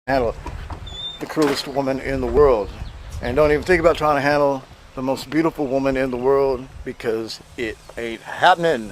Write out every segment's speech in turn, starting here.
Handle the cruelest woman in the world. And don't even think about trying to handle the most beautiful woman in the world because it ain't happening.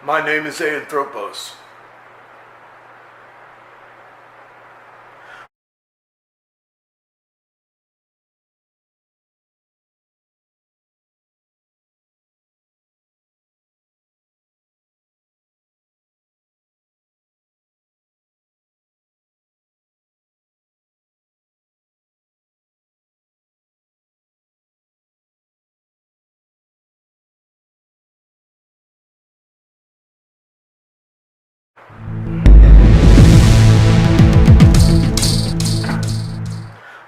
My name is Anthropos.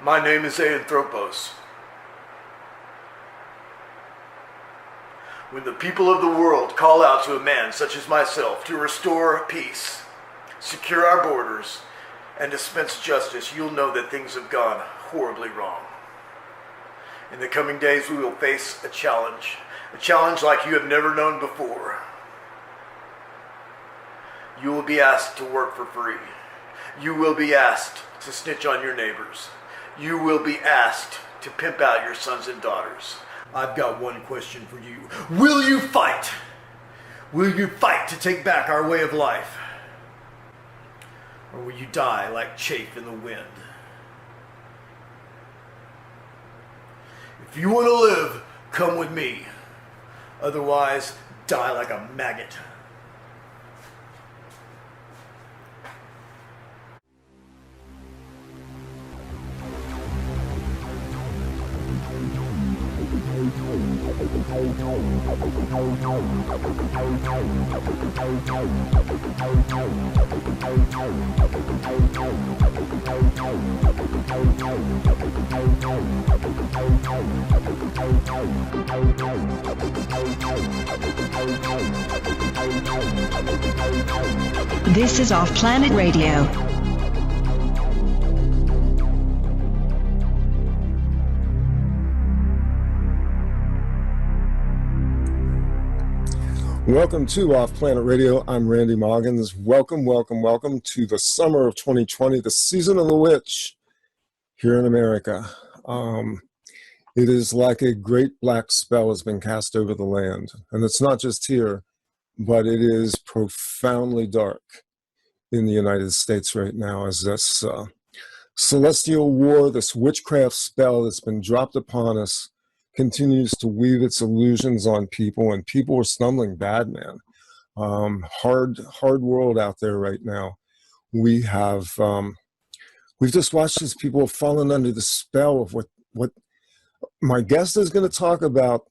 My name is Anthropos. When the people of the world call out to a man such as myself to restore peace, secure our borders, and dispense justice, you'll know that things have gone horribly wrong. In the coming days, we will face a challenge like you have never known before. You will be asked to work for free. You will be asked to snitch on your neighbors. You will be asked to pimp out your sons and daughters. I've got one question for you. Will you fight? Will you fight to take back our way of life? Or will you die like chaff in the wind? If you want to live, come with me. Otherwise, die like a maggot. This is Off Planet Radio. Welcome to Off Planet Radio. I'm Randy Maugans. Welcome to the summer of 2020, the season of the witch here in America. It is like a great black spell has been cast over the land. And it's not just here, but it is profoundly dark in the United States right now as this celestial war, this witchcraft spell that's been dropped upon us continues to weave its illusions on people, and people are stumbling bad, man. Hard world out there right now. We've just watched as people have fallen under the spell of what my guest is going to talk about,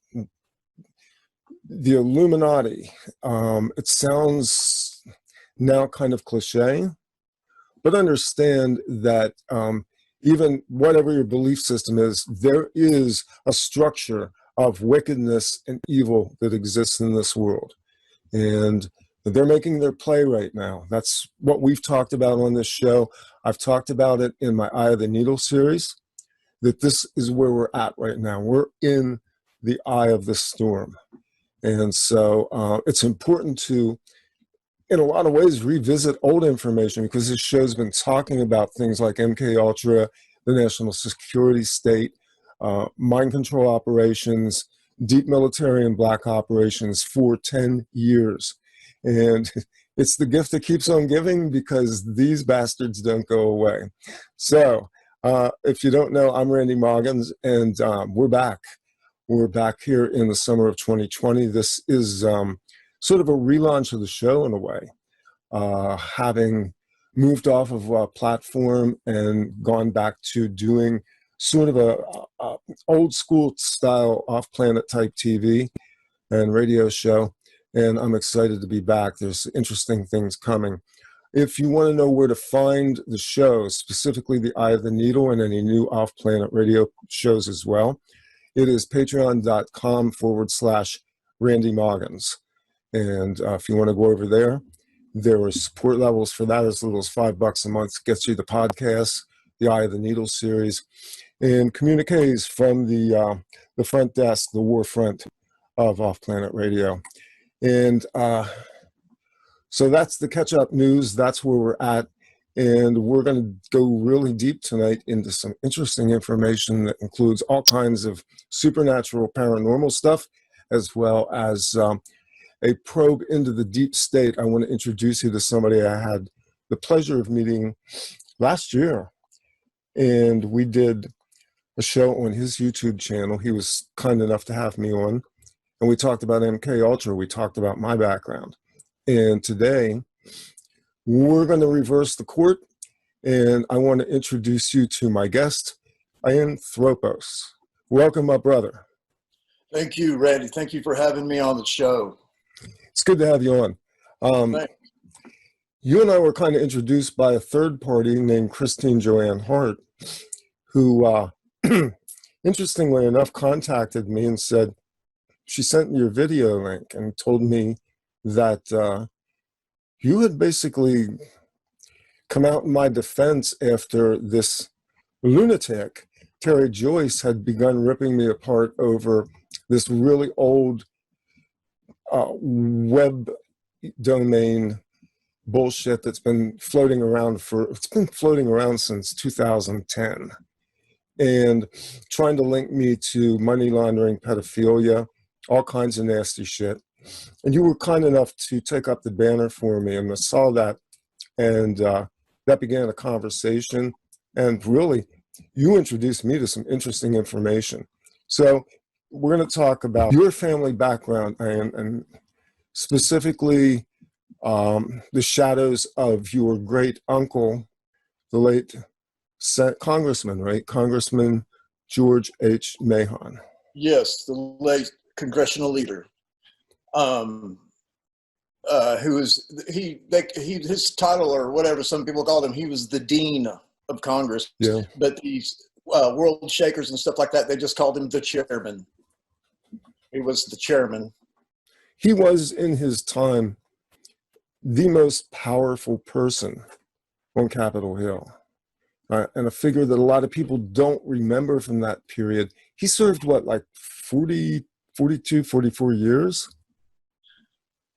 the Illuminati. It sounds now kind of cliche, but understand that even whatever your belief system is, there is a structure of wickedness and evil that exists in this world. And they're making their play right now. That's what we've talked about on this show. I've talked about it in my Eye of the Needle series, that this is where we're at right now. We're in the eye of the storm. And so it's important to, in a lot of ways, revisit old information, because this show's been talking about things like MK Ultra, the national security state, mind control operations, deep military and black operations for 10 years. And It's the gift that keeps on giving because these bastards don't go away. So if you don't know, I'm Randy Maugans, and we're back. We're back here in the summer of 2020. This is sort of a relaunch of the show in a way, having moved off of a platform and gone back to doing sort of a old school style off-planet type TV and radio show. And I'm excited to be back. There's interesting things coming. If you want to know where to find the show, specifically The Eye of the Needle and any new off-planet radio shows as well, it is patreon.com/Randy Maugans. And if you want to go over there, there are support levels for that as little as $5 a month. Gets you the podcast, the Eye of the Needle series, and communiques from the front desk, the war front of off-planet radio. And so that's the catch-up news. That's where we're at. And we're going to go really deep tonight into some interesting information that includes all kinds of supernatural, paranormal stuff, as well as a probe into the deep state. I want to introduce you to somebody I had the pleasure of meeting last year. And we did a show on his YouTube channel. He was kind enough to have me on. And we talked about MK Ultra. We talked about my background. And today, we're going to reverse the court. And I want to introduce you to my guest, Anthropos. Welcome, my brother. Thank you, Randy. Thank you for having me on the show. It's good to have you on. You and I were kind of introduced by a third party named Christine Joanne Hart, who, interestingly enough, contacted me and said, she sent me your video link and told me that you had basically come out in my defense after this lunatic, Terry Joyce, had begun ripping me apart over this really old web domain bullshit that's been floating around since 2010, and trying to link me to money laundering, pedophilia, all kinds of nasty shit. And you were kind enough to take up the banner for me, and I saw that, and that began a conversation. And really, you introduced me to some interesting information. So we're going to talk about your family background and specifically the shadows of your great uncle, the late Congressman, right? Congressman George H. Mahon. Yes, the late congressional leader. Who was his title, or whatever some people called him, he was the dean of Congress. Yeah. But these world shakers and stuff like that, they just called him the chairman. He was the chairman. He was, in his time, the most powerful person on Capitol Hill. And a figure that a lot of people don't remember from that period. He served, what, like 40, 42, 44 years?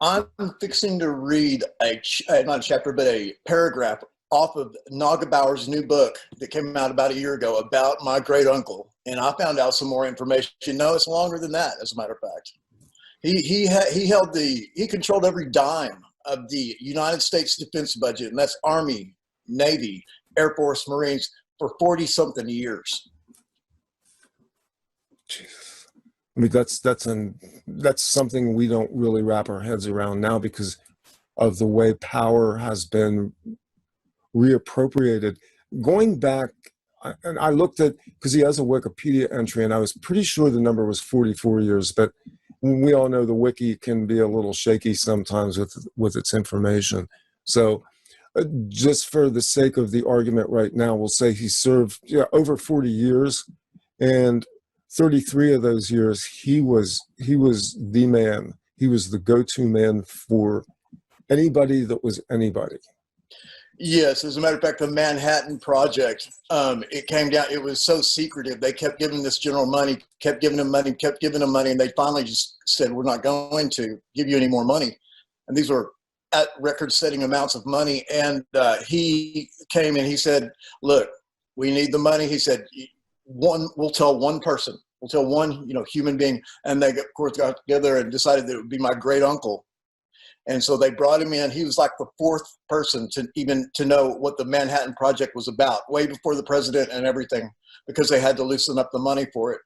I'm fixing to read not a chapter, but a paragraph off of Naugabauer's new book that came out about a year ago about my great uncle. And I found out some more information. No, it's longer than that, as a matter of fact. He controlled every dime of the United States defense budget, and that's Army, Navy, Air Force, Marines, for 40-something years. Jesus. I mean, that's something we don't really wrap our heads around now because of the way power has been reappropriated. Going back, and I looked at, because he has a Wikipedia entry, and I was pretty sure the number was 44 years, but we all know the wiki can be a little shaky sometimes with its information. So just for the sake of the argument right now, we'll say he served over 40 years, and 33 of those years he was the man. He was the go-to man for anybody that was anybody. Yes, as a matter of fact, the Manhattan Project, it came down, it was so secretive. They kept giving this general money, kept giving him money, and they finally just said, we're not going to give you any more money. And these were at record-setting amounts of money. And he came and he said, look, we need the money. He said, we'll tell one person, we'll tell one human being. And they, of course, got together and decided that it would be my great uncle. And so they brought him in. He was like the fourth person to know what the Manhattan Project was about, way before the president and everything, because they had to loosen up the money for it.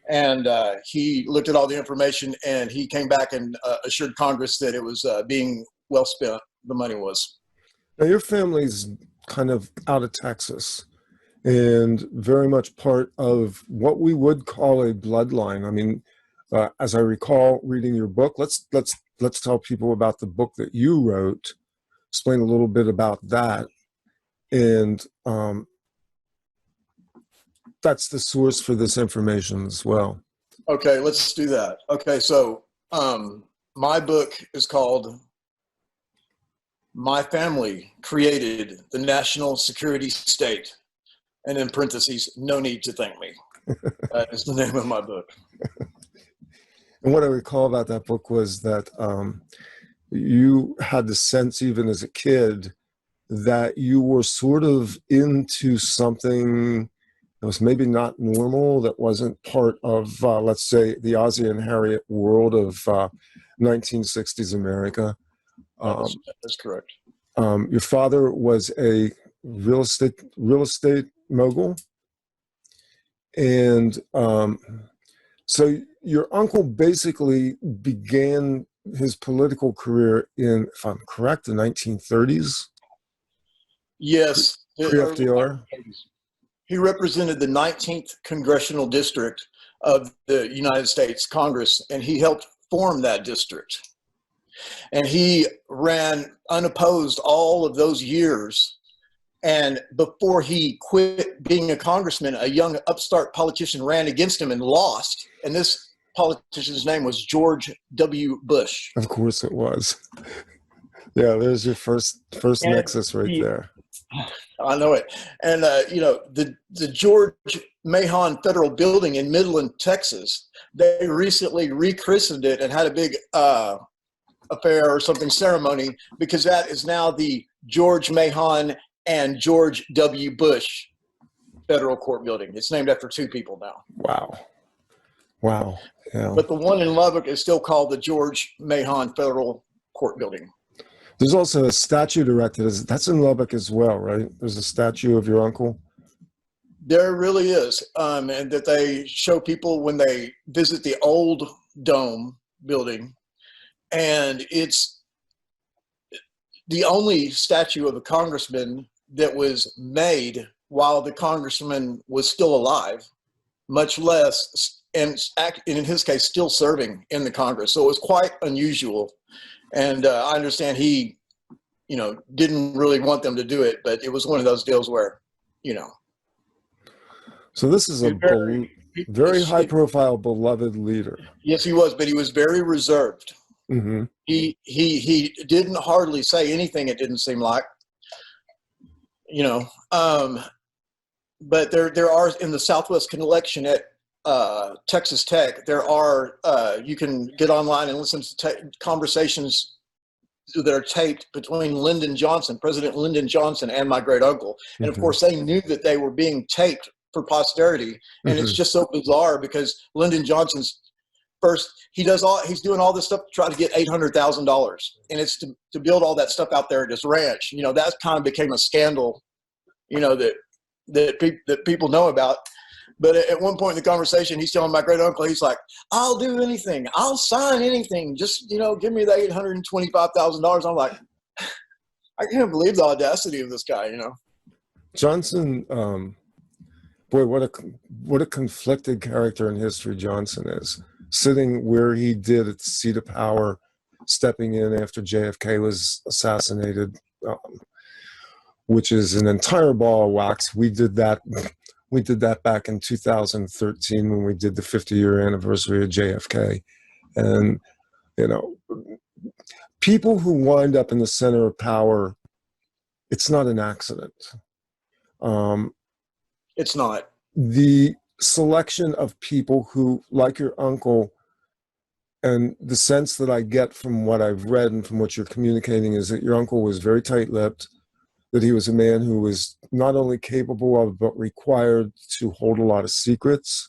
And he looked at all the information, and he came back and assured Congress that it was being well spent, the money was. Now, your family's kind of out of Texas and very much part of what we would call a bloodline. I mean, as I recall reading your book, let's tell people about the book that you wrote. Explain a little bit about that, and that's the source for this information as well. Okay, let's do that. Okay, so my book is called "My Family Created the National Security State," and in parentheses, "No need to thank me." That is the name of my book. And what I recall about that book was that you had the sense, even as a kid, that you were sort of into something that was maybe not normal, that wasn't part of, let's say, the Ozzie and Harriet world of 1960s America. That's correct. Your father was a real estate mogul, and so your uncle basically began his political career in, if I'm correct, the 1930s? Yes. Pre-FDR? He represented the 19th Congressional District of the United States Congress, and he helped form that district. And he ran unopposed all of those years. And before he quit being a congressman, a young upstart politician ran against him and lost. And this politician's name was George W. Bush. Of course it was. Yeah, there's your first nexus right there. I know it. And, the George Mahon Federal Building in Midland, Texas, they recently rechristened it and had a big affair or something ceremony, because that is now the George Mahon and George W. Bush Federal Court Building. It's named after two people now. Wow. Yeah. But the one in Lubbock is still called the George Mahon Federal Court Building. There's also a statue erected. That's in Lubbock as well, right? There's a statue of your uncle. There really is. And that they show people when they visit the old Dome building. And it's the only statue of a congressman that was made while the congressman was still alive, much less, and in his case, still serving in the Congress. So it was quite unusual. And I understand he, didn't really want them to do it, but it was one of those deals where, So this is a very high-profile, beloved leader. Yes, he was, but he was very reserved. Mm-hmm. He didn't hardly say anything, it didn't seem like. But there are, in the Southwest collection at Texas Tech, there are, you can get online and listen to conversations that are taped between President Lyndon Johnson, and my great uncle. And of course, they knew that they were being taped for posterity. And it's just so bizarre, because Lyndon Johnson's he's doing all this stuff to try to get $800,000. And it's to build all that stuff out there at his ranch. That kind of became a scandal, that people know about. But at one point in the conversation, he's telling my great uncle, he's like, "I'll do anything. I'll sign anything. Just, give me the $825,000. I'm like, I can't believe the audacity of this guy, Johnson, boy, what a conflicted character in history Johnson is. Sitting where he did at the seat of power, stepping in after JFK was assassinated, which is an entire ball of wax. We did that back in 2013 when we did the 50-year anniversary of JFK. And, people who wind up in the center of power, it's not an accident. It's not. The selection of people who, like your uncle, and the sense that I get from what I've read and from what you're communicating is that your uncle was very tight-lipped, that he was a man who was not only capable of, but required to hold a lot of secrets,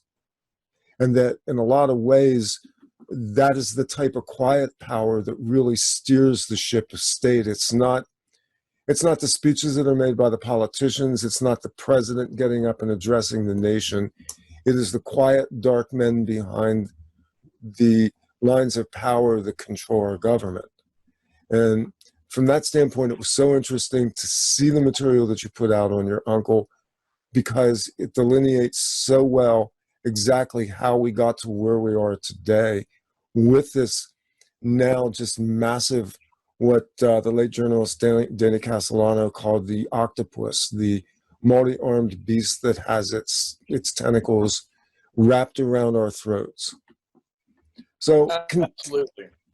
and that in a lot of ways, that is the type of quiet power that really steers the ship of state. It's not the speeches that are made by the politicians. It's not the president getting up and addressing the nation. It is the quiet, dark men behind the lines of power that control our government. And from that standpoint, it was so interesting to see the material that you put out on your uncle, because it delineates so well exactly how we got to where we are today with this now just massive, what the late journalist Danny Castellano called the octopus, the multi-armed beast that has its tentacles wrapped around our throats. So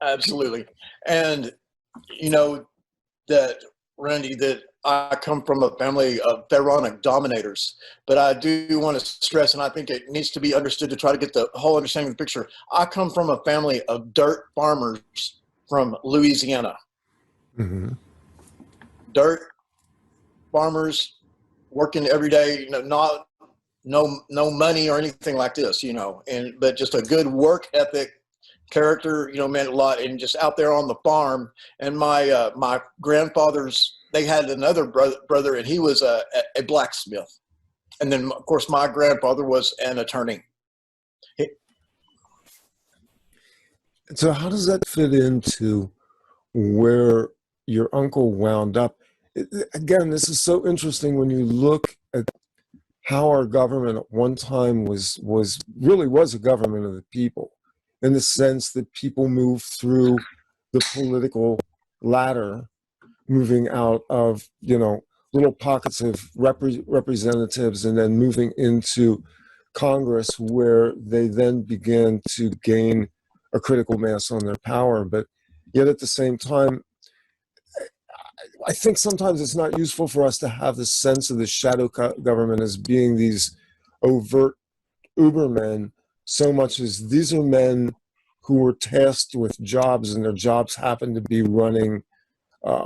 absolutely. And you know that, Randy, that I come from a family of pharaonic dominators, but I do want to stress, and I think it needs to be understood to try to get the whole understanding of the picture. I come from a family of dirt farmers from Louisiana. Mm-hmm. Dirt farmers working every day, not no money or anything like this, but just a good work ethic, character, meant a lot, and just out there on the farm. And my grandfathers, they had another brother, and he was a blacksmith. And then, of course, my grandfather was an attorney. So how does that fit into where your uncle wound up? Again, this is so interesting when you look at how our government at one time was a government of the people, in the sense that people moved through the political ladder, moving out of, little pockets of representatives, and then moving into Congress, where they then began to gain a critical mass on their power. But yet at the same time, I think sometimes it's not useful for us to have the sense of the shadow government as being these overt Ubermen, so much as these are men who were tasked with jobs, and their jobs happened to be running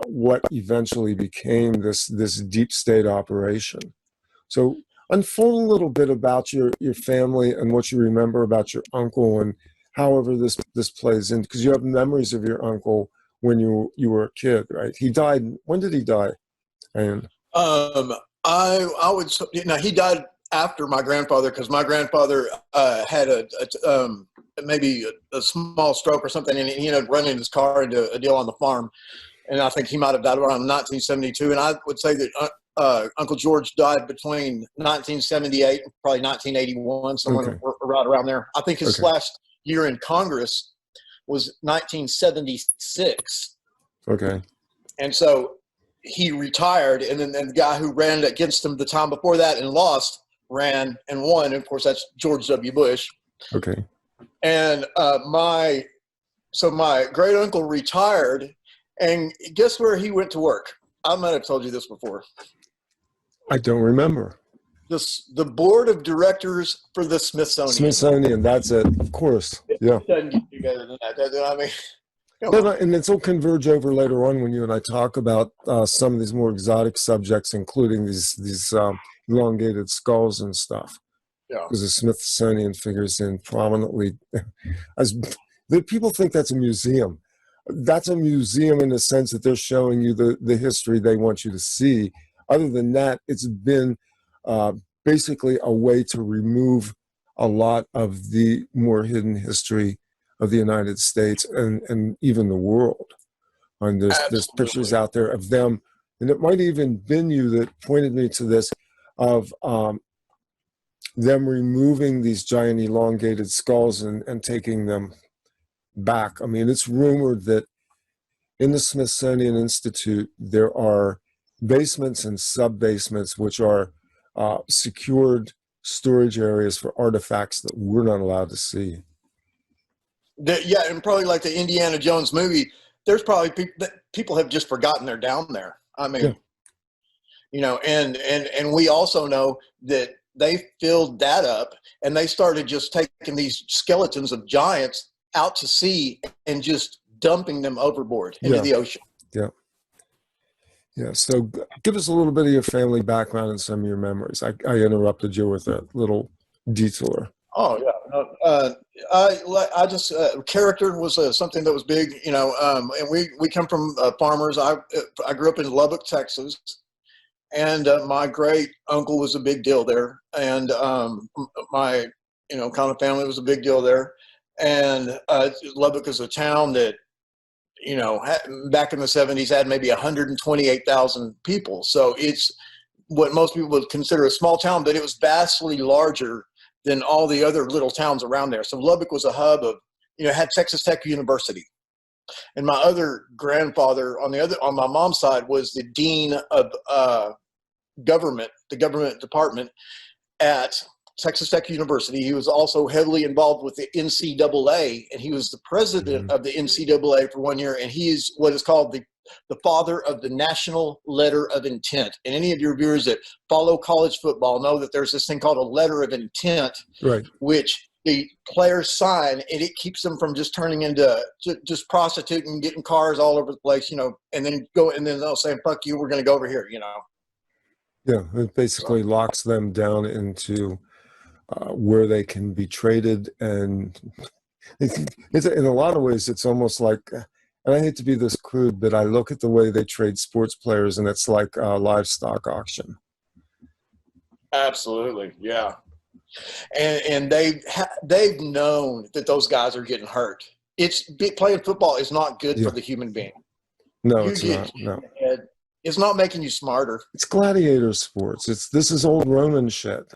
what eventually became this deep state operation. So unfold a little bit about your family and what you remember about your uncle, and however this plays in, because you have memories of your uncle when you were a kid, right? He died. When did he die? And I would, he died after my grandfather, because my grandfather had maybe a small stroke or something, and he ended up running his car into a deal on the farm, and I think he might have died around 1972. And I would say that Uncle George died between 1978 and probably 1981, somewhere right around there. I think his last year in Congress was 1976. Okay. And so he retired, and then the guy who ran against him the time before that and lost ran and won. And of course, that's George W. Bush. Okay. And my great uncle retired, and guess where he went to work? I might have told you this before. I don't remember. The board of directors for the Smithsonian. Smithsonian, that's it. Of course. Yeah. It doesn't get you better than that, does it? I mean, and this will converge over later on when you and I talk about some of these more exotic subjects, including these elongated skulls and stuff. Yeah. Because the Smithsonian figures in prominently. The people think that's a museum. That's a museum in the sense that they're showing you the history they want you to see. Other than that, it's been basically a way to remove a lot of the more hidden history of the United States and even the world. And there's pictures out there of them, and it might even been you that pointed me to this, of them removing these giant elongated skulls and taking them back. I mean, it's rumored that in the Smithsonian Institute, there are basements and sub-basements, which are secured storage areas for artifacts that we're not allowed to see. Yeah, and probably like the Indiana Jones movie, there's probably people have just forgotten they're down there. I mean, and we also know that they filled that up, and they started just taking these skeletons of giants out to sea and just dumping them overboard into the ocean. Yeah. Yeah. So give us a little bit of your family background and some of your memories. I interrupted you with a little detour. Oh yeah, no, I just character was something that was big, and we come from farmers. I grew up in Lubbock, Texas, and my great uncle was a big deal there, and my kind of family was a big deal there, and Lubbock is a town that back in the 70s had maybe 128,000 people. So it's what most people would consider a small town, but it was vastly larger than all the other little towns around there. So Lubbock was a hub of, had Texas Tech University. And my other grandfather on my mom's side was the dean of the government department at Texas Tech University. He was also heavily involved with the NCAA, and he was the president of the NCAA for 1 year. And he's what is called the father of the National Letter of Intent. And any of your viewers that follow college football know that there's this thing called a letter of intent, Right. which the players sign, and it keeps them from just turning into just prostituting, getting cars all over the place, and then they'll say, "Fuck you, we're going to go over here," Yeah, it basically locks them down into where they can be traded, and it's in a lot of ways it's almost like, and I hate to be this crude, but I look at the way they trade sports players, and it's like a livestock auction. Absolutely, yeah. And they've known that those guys are getting hurt. Playing football is not good for the human being. No, it's not. No, it's not making you smarter. it's gladiator sports. This is old Roman shit.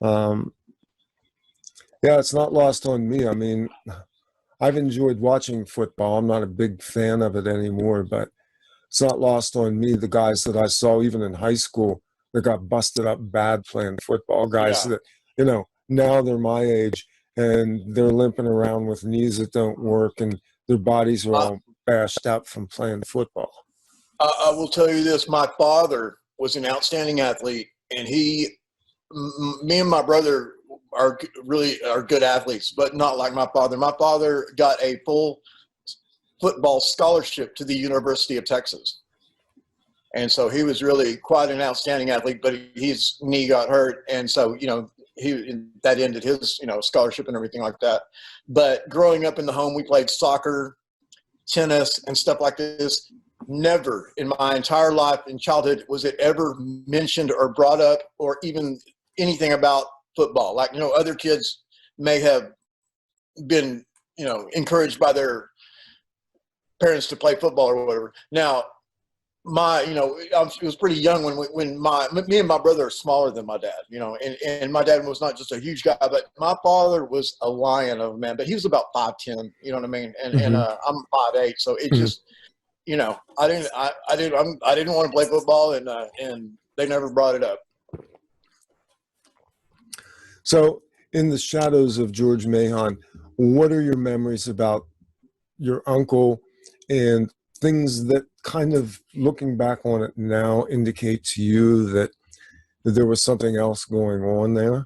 Yeah, it's not lost on me. I mean, I've enjoyed watching football. I'm not a big fan of it anymore, but it's not lost on me. The guys that I saw even in high school that got busted up bad playing football, guys that, now they're my age and they're limping around with knees that don't work and their bodies are all bashed up from playing football. I will tell you this. My father was an outstanding athlete, and me and my brother are good athletes, but not like my father. My father got a full football scholarship to the University of Texas. And so he was really quite an outstanding athlete, but his knee got hurt. And so, that ended his, scholarship and everything like that. But growing up in the home, we played soccer, tennis, and stuff like this. Never in my entire life in childhood was it ever mentioned or brought up or even anything about football. Like, other kids may have been, encouraged by their parents to play football or whatever. Now, I was pretty young when me and my brother are smaller than my dad, and my dad was not just a huge guy, but my father was a lion of a man, but he was about 5'10", you know what I mean? And I'm 5'8", so it just, I didn't want to play football, and they never brought it up. So in the shadows of George Mahon, what are your memories about your uncle and things that kind of looking back on it now indicate to you that there was something else going on there?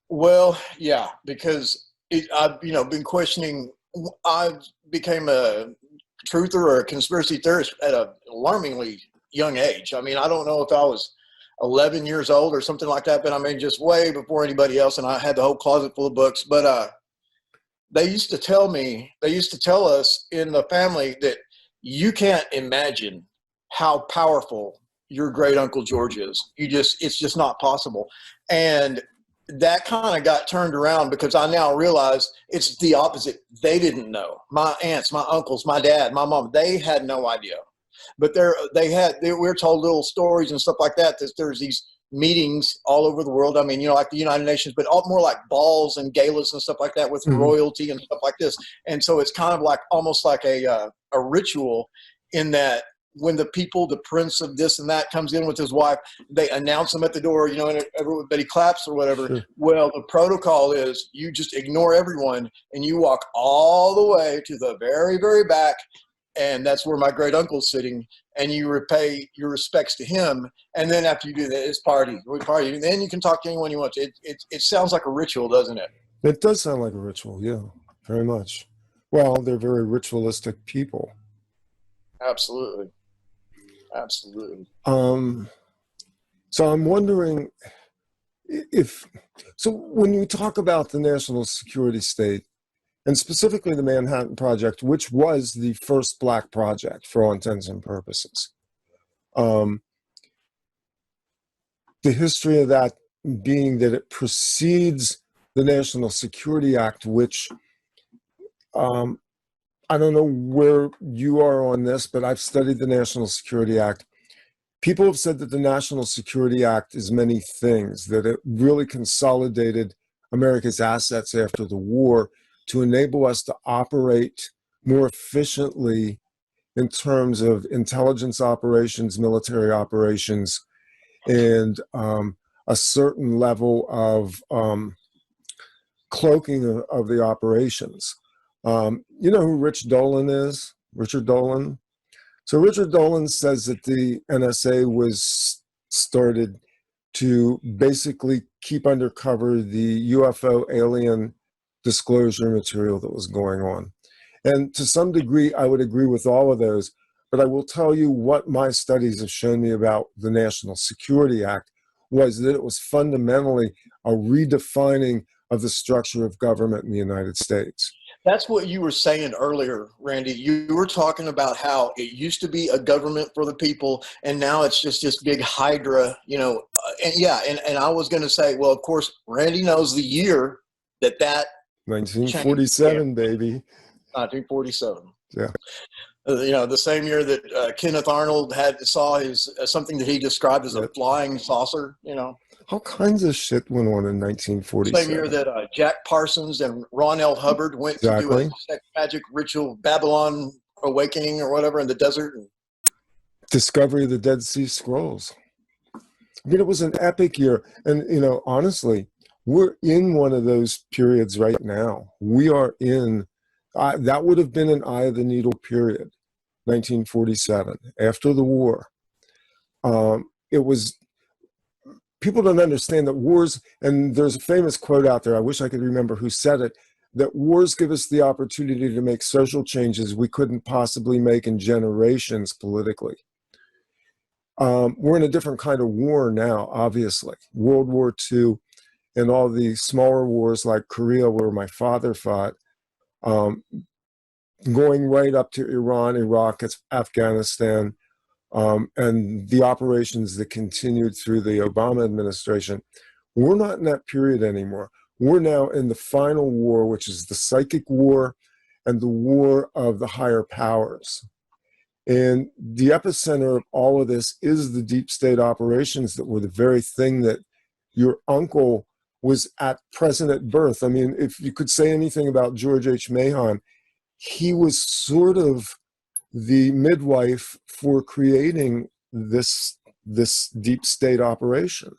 Well, yeah, because I've been questioning. I became a truther or a conspiracy theorist at an alarmingly young age. I mean, I don't know if I was 11 years old or something like that, but I mean, just way before anybody else. And I had the whole closet full of books. But they used to tell us in the family that you can't imagine how powerful your great uncle George is. It's just not possible. And that kind of got turned around because I now realize it's the opposite. They didn't know. My aunts, my uncles, my dad, my mom, they had no idea. But we're told little stories and stuff like that. There's these meetings all over the world. I mean, like the United Nations, but more like balls and galas and stuff like that with royalty and stuff like this. And so it's kind of like almost like a ritual in that when the prince of this and that comes in with his wife, they announce him at the door, and everybody claps or whatever. Sure. Well, the protocol is you just ignore everyone and you walk all the way to the very, very back. And that's where my great uncle's sitting, and you repay your respects to him. And then after you do that, it's party. We party. And then you can talk to anyone you want to. It sounds like a ritual, doesn't it? It does sound like a ritual, yeah, very much. Well, they're very ritualistic people. Absolutely. Absolutely. So I'm wondering if So when you talk about the national security state, and specifically the Manhattan Project, which was the first black project for all intents and purposes, the history of that being that it precedes the National Security Act, which I don't know where you are on this, but I've studied the National Security Act. People have said that the National Security Act is many things, that it really consolidated America's assets after the war to enable us to operate more efficiently in terms of intelligence operations, military operations, and a certain level of cloaking of the operations. You know who Rich Dolan is? Richard Dolan? So Richard Dolan says that the NSA was started to basically keep under cover the UFO alien disclosure material that was going on. And to some degree, I would agree with all of those, but I will tell you what my studies have shown me about the National Security Act was that it was fundamentally a redefining of the structure of government in the United States. That's what you were saying earlier, Randy. You were talking about how it used to be a government for the people, and now it's just this big hydra, you know. And I was going to say, well, of course, Randy knows the year that 1947, changed. baby. 1947. Yeah. You know, the same year that Kenneth Arnold saw his something that he described as a flying saucer, you know. All kinds of shit went on in 1947. Same year that Jack Parsons and Ron L. Hubbard went to do a sex magic ritual, Babylon Awakening or whatever in the desert. Discovery of the Dead Sea Scrolls. I mean, it was an epic year. And, you know, honestly, we're in one of those periods right now. We are in, that would have been an eye of the needle period, 1947, after the war. It was, people don't understand that wars, and there's a famous quote out there, I wish I could remember who said it, that wars give us the opportunity to make social changes we couldn't possibly make in generations politically. We're in a different kind of war now, obviously. World War II and all the smaller wars like Korea, where my father fought, going right up to Iran, Iraq, Afghanistan, and the operations that continued through the Obama administration. We're not in that period anymore. We're now in the final war, which is the psychic war and the war of the higher powers. And the epicenter of all of this is the deep state operations that were the very thing that your uncle was at present at birth. I mean, if you could say anything about George H. Mahon, he was sort of the midwife for creating this deep state operation.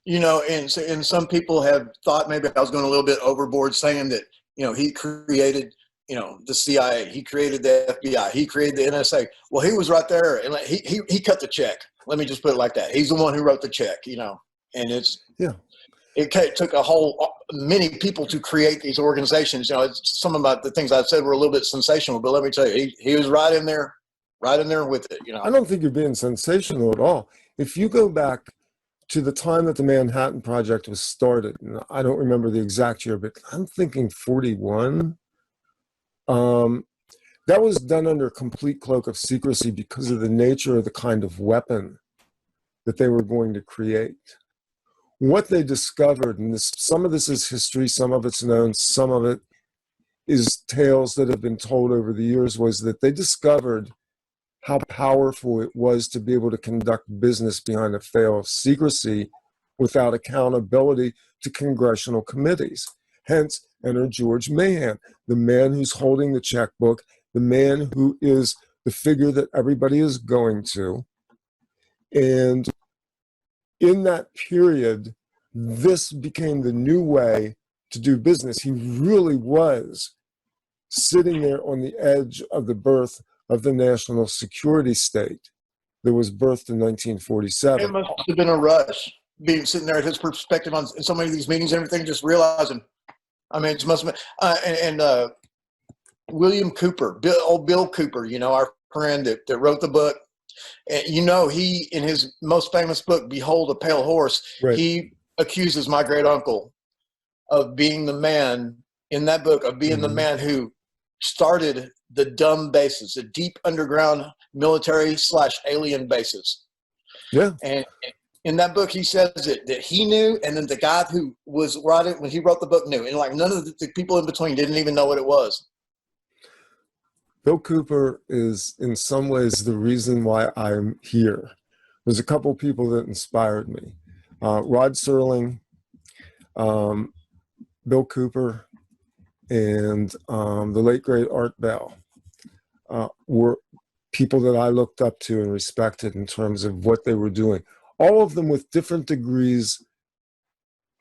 You know, and some people have thought maybe I was going a little bit overboard saying that, you know, he created, you know, the CIA, he created the FBI, he created the NSA. Well, he was right there, and he cut the check. Let me just put it like that. He's the one who wrote the check, you know, and it took many people to create these organizations. You know, some of the things I said were a little bit sensational, but let me tell you, he was right in there with it. You know, I don't think you're being sensational at all. If you go back to the time that the Manhattan Project was started, and I don't remember the exact year, but I'm thinking 41. That was done under a complete cloak of secrecy because of the nature of the kind of weapon that they were going to create. What they discovered, and some of this is history, some of it's known, some of it is tales that have been told over the years, was that they discovered how powerful it was to be able to conduct business behind a veil of secrecy without accountability to congressional committees. Hence, enter George Mahon, the man who's holding the checkbook, the man who is the figure that everybody is going to. And in that period, this became the new way to do business. He really was sitting there on the edge of the birth of the national security state that was birthed in 1947. It must have been a rush, sitting there at his perspective on so many of these meetings and everything, just realizing. I mean, it must have been. William Cooper, Bill Cooper, you know, our friend that wrote the book. And, you know, he, in his most famous book, Behold a Pale Horse, right. He accuses my great uncle of being the man in that book, of being the man who started the dumb bases, the deep underground military / alien bases. Yeah. And in that book, he says that he knew, and then the guy who was writing when he wrote the book knew, and like none of the people in between didn't even know what it was. Bill Cooper is in some ways the reason why I'm here. There's a couple of people that inspired me. Rod Serling, Bill Cooper, and the late great Art Bell were people that I looked up to and respected in terms of what they were doing. All of them with different degrees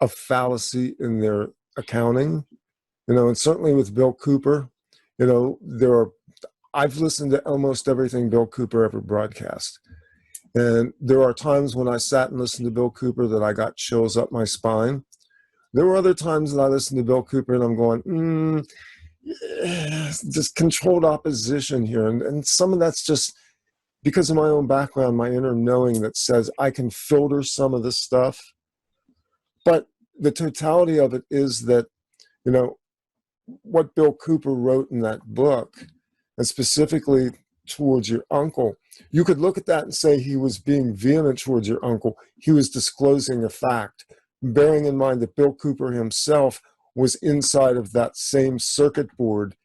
of fallacy in their accounting, and certainly with Bill Cooper, I've listened to almost everything Bill Cooper ever broadcast. And there are times when I sat and listened to Bill Cooper that I got chills up my spine. There were other times that I listened to Bill Cooper and I'm going, just controlled opposition here. And some of that's just because of my own background, my inner knowing that says I can filter some of this stuff. But the totality of it is that, what Bill Cooper wrote in that book, and specifically towards your uncle, you could look at that and say he was being vehement towards your uncle. He was disclosing a fact, bearing in mind that Bill Cooper himself was inside of that same circuit board,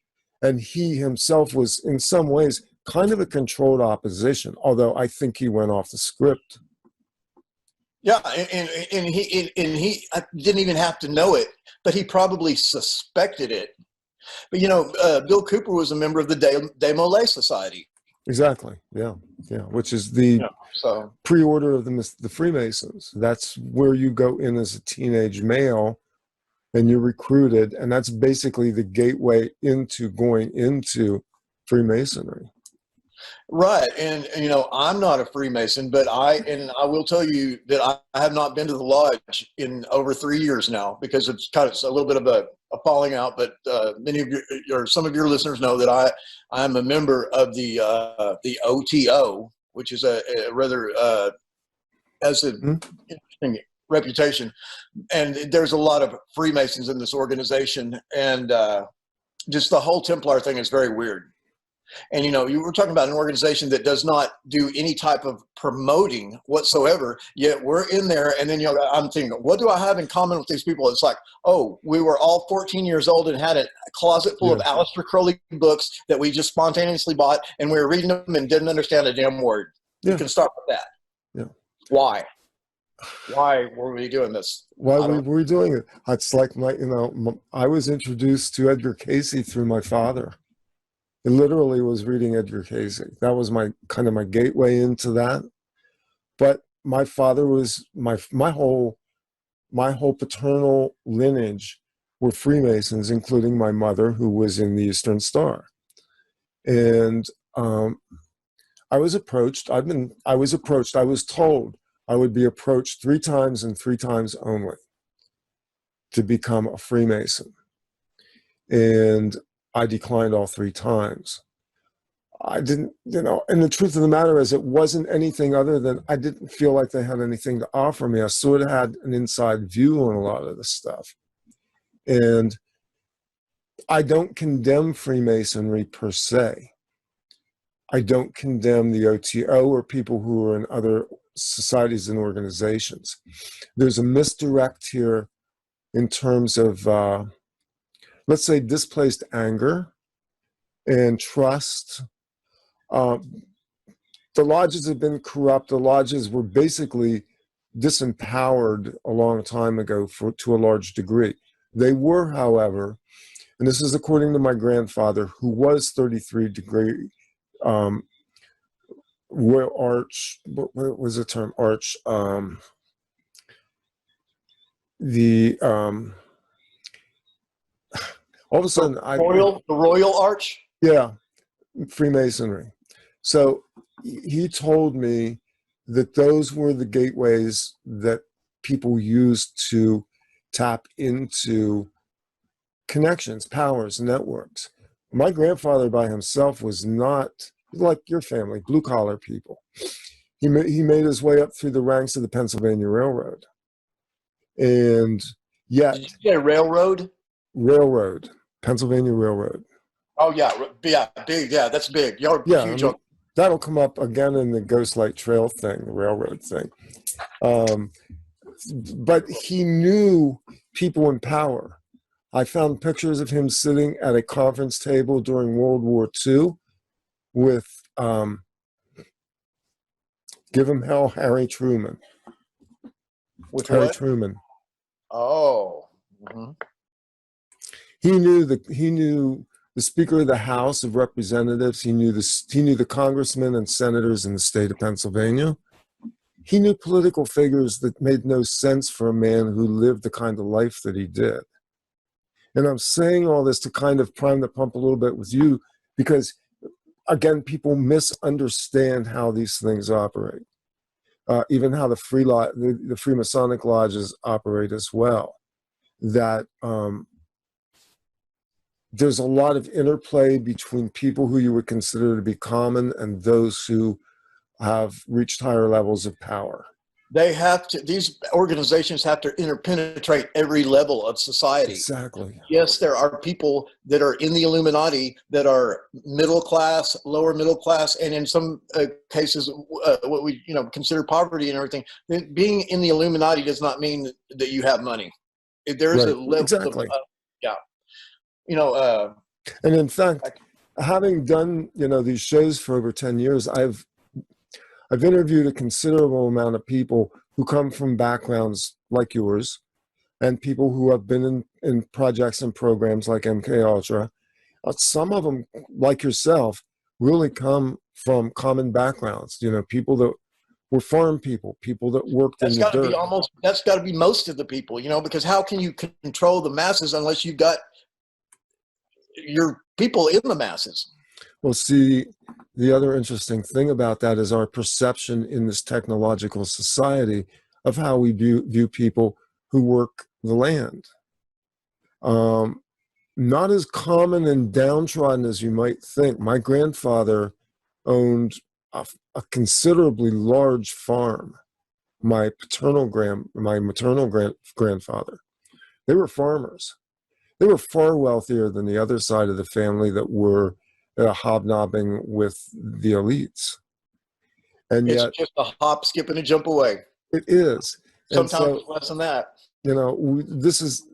and he himself was in some ways kind of a controlled opposition, although I think he went off the script. Yeah, and he didn't even have to know it, but he probably suspected it. But Bill Cooper was a member of the De Molay Society. Exactly. Yeah. Which is the pre-order of the Freemasons. That's where you go in as a teenage male, and you're recruited, and that's basically the gateway into going into Freemasonry. Right, and I'm not a Freemason, but I will tell you that I have not been to the lodge in over 3 years now, because it's kind of a little bit of a falling out. But many of you, or some of your listeners, know that I'm a member of the OTO, which is a rather has an interesting reputation, and there's a lot of Freemasons in this organization, and just the whole Templar thing is very weird. And, you were talking about an organization that does not do any type of promoting whatsoever, yet we're in there. And then, I'm thinking, what do I have in common with these people? It's like, oh, we were all 14 years old and had a closet full of Aleister Crowley books that we just spontaneously bought, and we were reading them and didn't understand a damn word. Yeah. You can start with that. Yeah. Why were we doing this? Why were we doing it? It's like I was introduced to Edgar Cayce through my father. It literally was reading Edgar Cayce. That was my gateway into that. But my father was my whole paternal lineage were Freemasons, including my mother, who was in the Eastern Star. And I was approached. I was told I would be approached 3 times and 3 times only to become a Freemason. And I declined all 3 times. I didn't, and the truth of the matter is it wasn't anything other than I didn't feel like they had anything to offer me. I sort of had an inside view on a lot of this stuff. And I don't condemn Freemasonry per se. I don't condemn the OTO or people who are in other societies and organizations. There's a misdirect here in terms of, let's say, displaced anger and trust. The lodges have been corrupt. The lodges were basically disempowered a long time ago to a large degree. They were, however, and this is according to my grandfather, who was 33 degree Royal Arch, what was the term? Arch, all of a sudden, the Royal Arch? Yeah, Freemasonry. So he told me that those were the gateways that people used to tap into connections, powers, networks. My grandfather by himself was not like your family, blue-collar people. He made his way up through the ranks of the Pennsylvania Railroad. And yet, Did you say railroad? railroad, Pennsylvania Railroad. Oh yeah, yeah, big. Yeah, that's big. Y'all are Yeah, I huge mean, on. that'll come up again in the Ghost Light Trail thing, the railroad thing. But he knew people in power. I found pictures of him sitting at a conference table during World War II with, give him hell, Harry Truman. With Harry what? Truman. Oh. Mhm. He knew the Speaker of the House of Representatives. He knew the congressmen and senators in the state of Pennsylvania. He knew political figures that made no sense for a man who lived the kind of life that he did. And I'm saying all this to kind of prime the pump a little bit with you, because again, people misunderstand how these things operate. Even how the Freemasonic lodges operate as well. That there's a lot of interplay between people who you would consider to be common and those who have reached higher levels of power. They have to. These organizations have to interpenetrate every level of society. Exactly. Yes, there are people that are in the Illuminati that are middle class, lower middle class, and in some cases, what we consider poverty and everything. Being in the Illuminati does not mean that you have money. There is Right. a level Exactly. of, yeah. And in fact, having done these shows for over 10 years, I've interviewed a considerable amount of people who come from backgrounds like yours, and people who have been in projects and programs like MK Ultra. Some of them, like yourself, really come from common backgrounds. People that were farm people that worked in the dirt. That's got to be most of the people, because how can you control the masses unless you've got your people in the masses? Well, see, the other interesting thing about that is our perception in this technological society of how we view people who work the land. Not as common and downtrodden as you might think. My grandfather owned a considerably large farm. My maternal grandfather, they were farmers. They were far wealthier than the other side of the family that were hobnobbing with the elites. And It's yet, just a hop, skip, and a jump away. it is. Sometimes it's less than that. This is,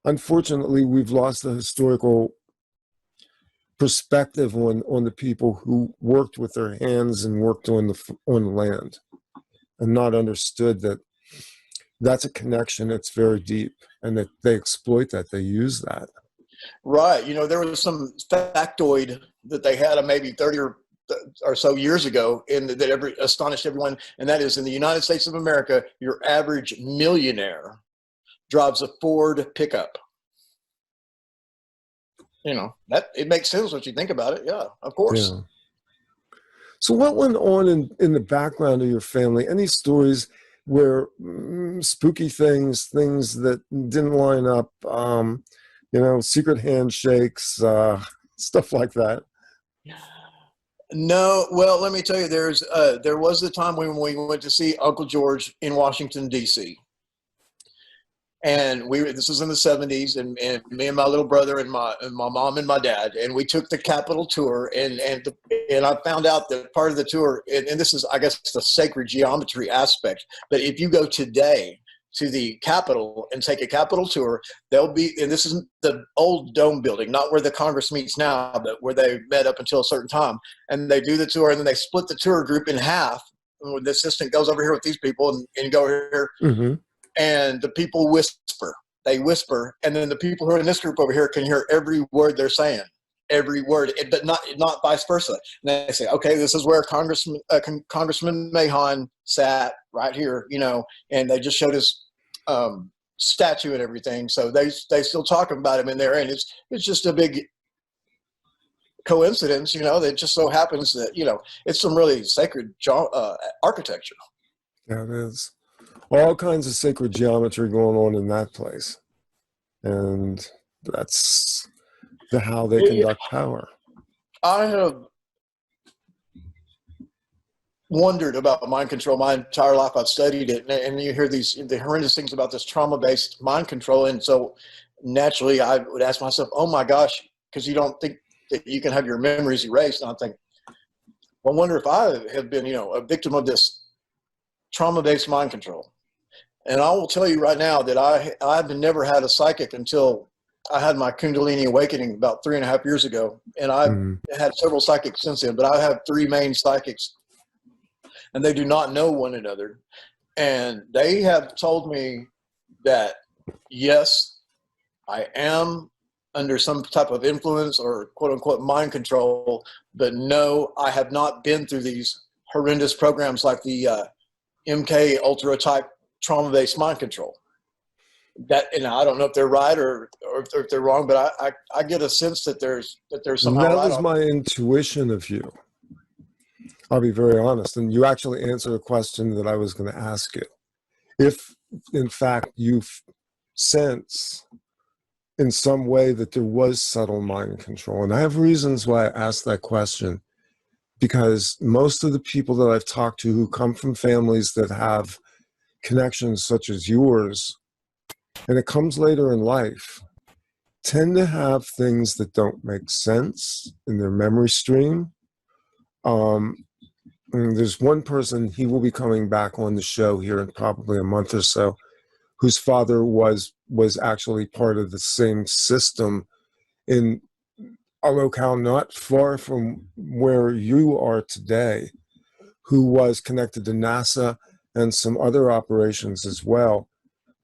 unfortunately, we've lost the historical perspective on the people who worked with their hands and worked on the land, and not understood that that's a connection that's very deep, and that they exploit that, they use that. Right. There was some factoid that they had maybe 30 or so years ago, and that astonished everyone. And that is, in the United States of America, your average millionaire drives a Ford pickup. That it makes sense once you think about it. Yeah, of course. Yeah. So what went on in the background of your family? Any stories where spooky things that didn't line up, secret handshakes, stuff like that? No, well, let me tell you, there was the time when we went to see Uncle George in Washington, D.C. And this was in the 70s, and me and my little brother and my mom and my dad, and we took the Capitol tour, and I found out that part of the tour, and this is, I guess, the sacred geometry aspect, but if you go today to the Capitol and take a Capitol tour, and this is the old dome building, not where the Congress meets now, but where they met up until a certain time, and they do the tour, and then they split the tour group in half. The assistant goes over here with these people and go over here. Mm-hmm. And the people whisper. They whisper, and then the people who are in this group over here can hear every word they're saying, every word, but not vice versa. And they say, "Okay, this is where Congressman Mahon sat right here," and they just showed his statue and everything. So they still talking about him in there, and it's just a big coincidence, that just so happens that it's some really sacred architecture. Yeah, it is. All kinds of sacred geometry going on in that place. And that's how they conduct power. I have wondered about mind control my entire life. I've studied it, and you hear the horrendous things about this trauma-based mind control, and so naturally I would ask myself, oh my gosh, because you don't think that you can have your memories erased. And I think, well, I wonder if I have been, a victim of this trauma-based mind control. And I will tell you right now that I've never had a psychic until I had my Kundalini awakening about 3.5 years ago. And I've had several psychics since then, but I have 3 main psychics, and they do not know one another. And they have told me that, yes, I am under some type of influence or quote unquote mind control, but no, I have not been through these horrendous programs like the MK Ultra type trauma-based mind control. That, and I don't know if they're right or if they're wrong, but I get a sense that there's somehow that right was my intuition of you. I'll be very honest, and you actually answered a question that I was going to ask you. If, in fact, you sense in some way that there was subtle mind control, and I have reasons why I asked that question, because most of the people that I've talked to who come from families that have connections such as yours, and it comes later in life, tend to have things that don't make sense in their memory stream. And there's one person, he will be coming back on the show here in probably a month or so, whose father was actually part of the same system in a locale not far from where you are today, who was connected to NASA and some other operations as well.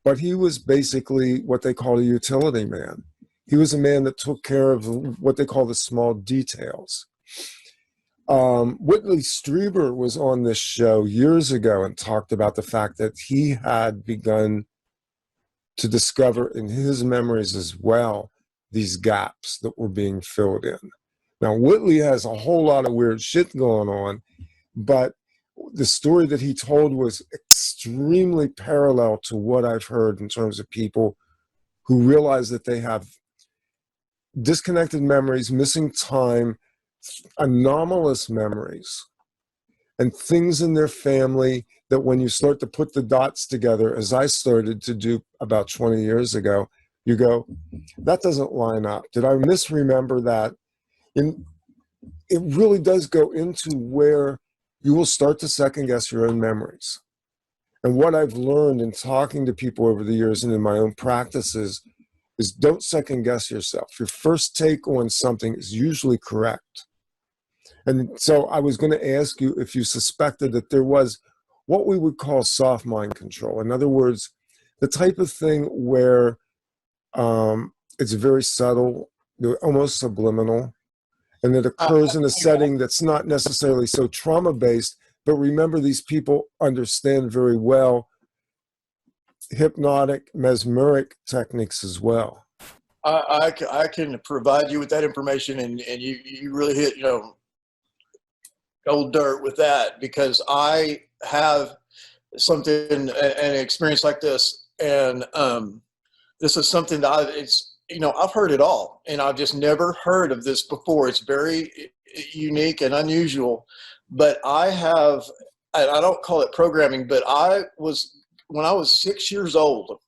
But he was basically what they call a utility man. He was a man that took care of what they call the small details. Whitley Strieber was on this show years ago and talked about the fact that he had begun to discover in his memories as well these gaps that were being filled in. Now, Whitley has a whole lot of weird shit going on, but the story that he told was extremely parallel to what I've heard in terms of people who realize that they have disconnected memories, missing time, anomalous memories, and things in their family that when you start to put the dots together, as I started to do about 20 years ago, you go, that doesn't line up. Did I misremember that? And it really does go into where you will start to second guess your own memories. And what I've learned in talking to people over the years and in my own practices is don't second guess yourself. Your first take on something is usually correct. And so I was going to ask you if you suspected that there was what we would call soft mind control. In other words, the type of thing where it's very subtle, almost subliminal, and it occurs in a setting that's not necessarily so trauma-based, but remember, these people understand very well hypnotic, mesmeric techniques as well. I can provide you with that information, and you really hit, gold dirt with that, because I have something, an experience like this, and this is something that I've heard it all, and I've just never heard of this before. It's very unique and unusual, but I don't call it programming, but when I was 6 years old,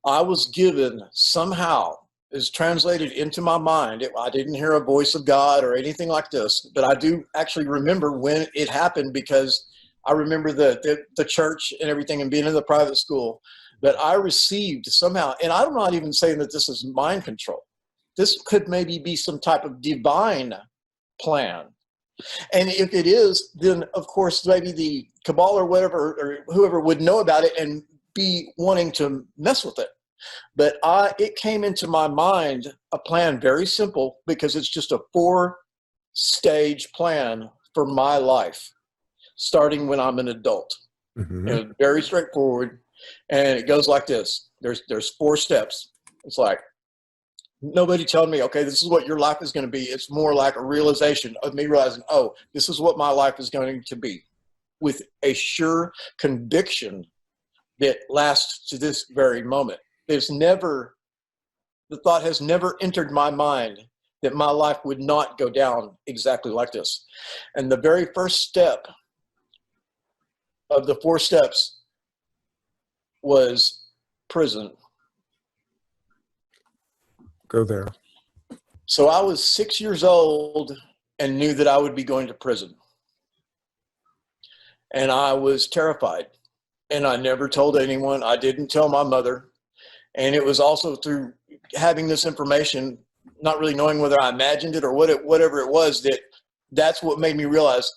I was given somehow, is translated into my mind. I didn't hear a voice of God or anything like this, but I do actually remember when it happened, because I remember the church and everything and being in the private school. But I received somehow, and I'm not even saying that this is mind control. This could maybe be some type of divine plan. And if it is, then of course maybe the Cabal or whatever, or whoever would know about it and be wanting to mess with it. But it came into my mind, a plan very simple, because it's just a 4-stage plan for my life, starting when I'm an adult. Mm-hmm. And very straightforward. And it goes like this. There's 4 steps. It's like, nobody telling me, okay, this is what your life is going to be. It's more like a realization of me realizing, oh, this is what my life is going to be, with a sure conviction that lasts to this very moment. The thought has never entered my mind that my life would not go down exactly like this. And the very first step of the 4 steps was prison. Go there. So I was 6 years old and knew that I would be going to prison. And I was terrified. And I never told anyone. I didn't tell my mother. And it was also through having this information, not really knowing whether I imagined it or whatever it was, that's what made me realize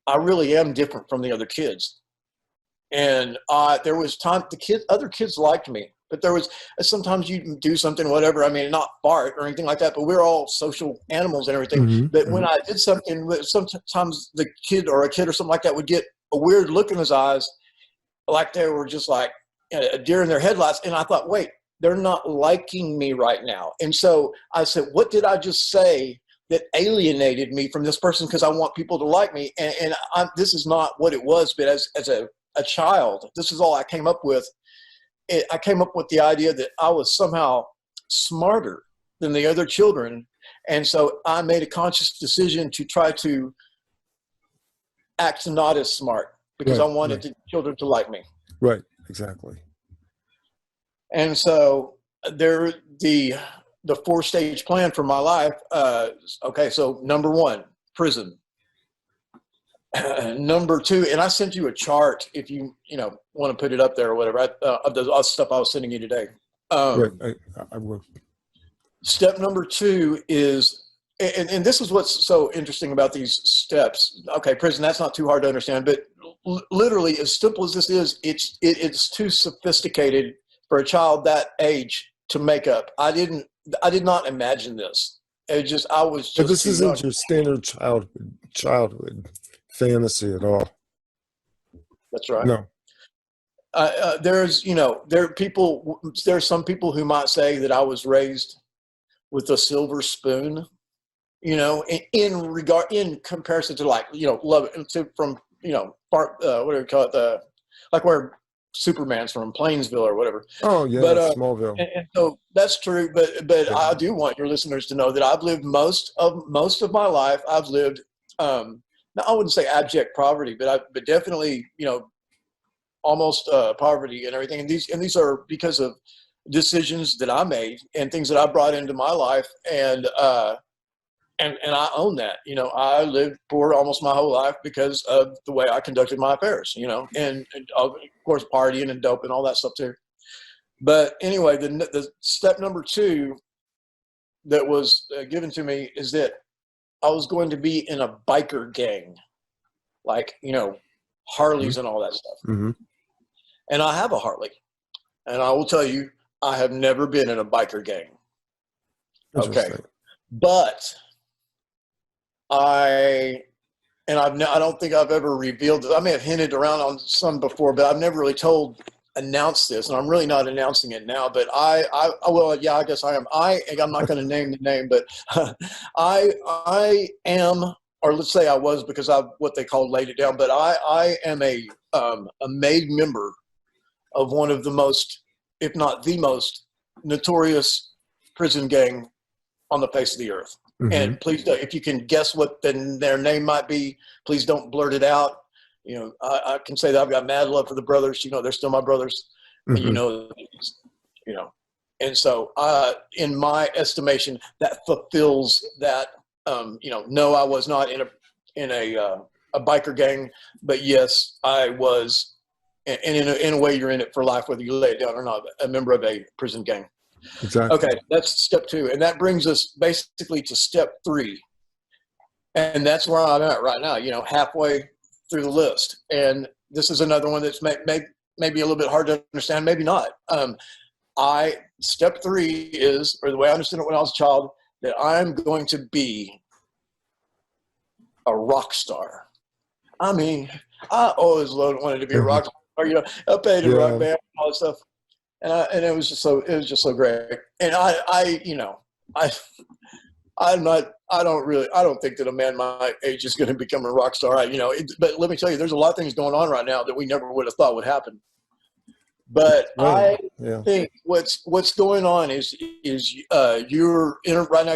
I really am different from the other kids. And there was time, other kids liked me, but there was sometimes you do something, whatever. I mean, not fart or anything like that, but we're all social animals and everything. Mm-hmm. But when I did something, sometimes a kid or something like that would get a weird look in his eyes, like they were just like a deer in their headlights. And I thought, wait, they're not liking me right now. And so I said, what did I just say that alienated me from this person? Because I want people to like me. And this is not what it was, but as a child, this is all I came up with. I came up with the idea that I was somehow smarter than the other children. And so I made a conscious decision to try to act not as smart because I wanted the children to like me. Right, exactly. And so the 4-stage plan for my life. Okay, so number 1, prison. Number 2, and I sent you a chart if you want to put it up there or whatever of the stuff I was sending you today. Right, I will. Step number 2 is, and this is what's so interesting about these steps. Okay, prison, that's not too hard to understand, but literally, as simple as this is, it's too sophisticated for a child that age to make up. I did not imagine this. I was just. But this isn't your standard childhood fantasy at all. That's right. No. There's some people who might say that I was raised with a silver spoon, in comparison to love from what do we call it, like where Superman's from, Plainsville or whatever. Oh yeah, but, Smallville. And so that's true, but yeah. I do want your listeners to know that I've lived most of my life. I've lived, now I wouldn't say abject poverty, but definitely almost poverty and everything. And these are because of decisions that I made and things that I brought into my life, and I own that. I lived poor almost my whole life because of the way I conducted my affairs, and of course partying and dope and all that stuff too. But anyway, the step number 2 that was given to me is that I was going to be in a biker gang, like, Harleys Mm-hmm. and all that stuff. Mm-hmm. And I have a Harley, and I will tell you, I have never been in a biker gang. Okay. But I don't think I've ever revealed it. I may have hinted around on some before, but I've never really announced this, and I'm really not announcing it now. But I guess I am. I'm not going to name the name, but I am, or let's say I was, because I've what they call laid it down. But I am a made member of one of the most, if not the most, notorious prison gang on the face of the earth. Mm-hmm. And please, if you can guess what their name might be, please don't blurt it out. I can say that I've got mad love for the brothers. They're still my brothers. Mm-hmm. And and so in my estimation, that fulfills that. No, I was not in a biker gang, but yes, I was. And in a way, you're in it for life, whether you lay it down or not. A member of a prison gang. Exactly. Okay, that's step 2, and that brings us basically to step 3, and that's where I'm at right now. Halfway through the list, and this is another one that's maybe a little bit hard to understand, maybe not. Step 3 is, or the way I understood it when I was a child, that I'm going to be a rock star. I mean, I always wanted to be a rock star. I played in rock band and all that stuff. And it was just so great. And I don't think that a man my age is going to become a rock star. But let me tell you, there's a lot of things going on right now that we never would have thought would happen. But I think what's going on is you're in right now.